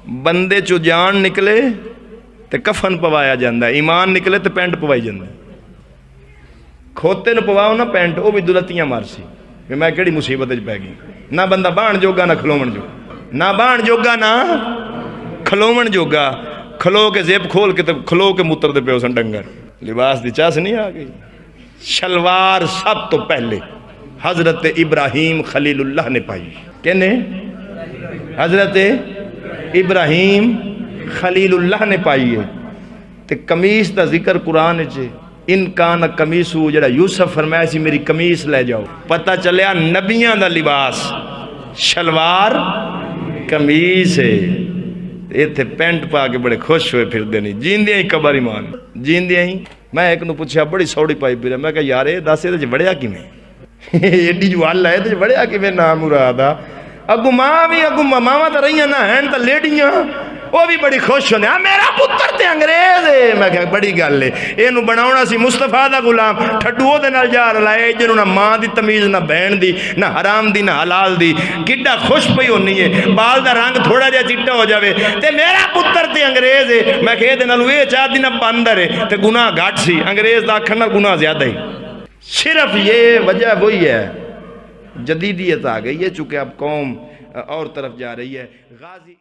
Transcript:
بندے چو جان نکلے تے کفن پوایا جاندہ ہے، ایمان نکلے تے پینٹ پوائی جاندہ ہے۔ کھوتے نو پواؤ نا پینٹ، وہ بھی دلتیاں مارسی کہ میں کیڑی مصیبت پہ گئی۔ نہ بندہ بان جوگا نہ کھلومن جوگا، نہ بان جوگا نہ کھلومن جوگا۔ کھلو کے زیب کھول کے کھلو کے متر دے پہ اسن ڈنگر۔ لباس دی چاس نہیں آ گئی۔ شلوار سب تو پہلے حضرت ابراہیم خلیل اللہ نے پائی۔ کہنے حضرت ابراہیم خلیل اللہ نے پائی ہے۔ تے قمیص دا ذکر قرآن چے، ان کان قمیصو جڑا یوسف فرمایا سی میری قمیص لے جاؤ۔ پتہ چلیا نبیاں دا لباس شلوار قمیص ہے۔ ایتھے پینٹ پا کے بڑے خوش ہوئے پھر دینی جیندیاں ہی قبر ایمان جیندیاں ہی۔ میں ایک نو پوچھا بڑی سوڑی پائی پھر میں کہا یار اے دس اے بڑیا کیویں ایڈی جو حل ہے تے بڑیا کیویں نام مراد آ اگو ماں بھی اگو ماواں تے رہیاں نہ ہیں تے لیڈیاں وہ بھی بڑی خوش ہونے میرا پتر تے انگریز ہے۔ میں کہا بڑی گل ہے اینو بناونا سی مصطفیٰ دا غلام ٹھڈو دے نال جا رلائے جنوں نہ ماں دی تمیز نہ بہن دی نہ حرام دی نہ حلال دی کڈا خوش پئی ہونی ہے بال دا رنگ تھوڑا جہا چٹا ہو جاوے تے میرا پتر تے انگریز ہے۔ میں کہ دے نال اے چاہ دی نہ بندر ہے تے گناہ گھٹ سی انگریز دا آکھن نال گناہ زیادہ ہی۔ صرف یہ وجہ وہی ہے جدیدیت آ گئی ہے چونکہ اب قوم اور طرف جا رہی ہے۔ غازی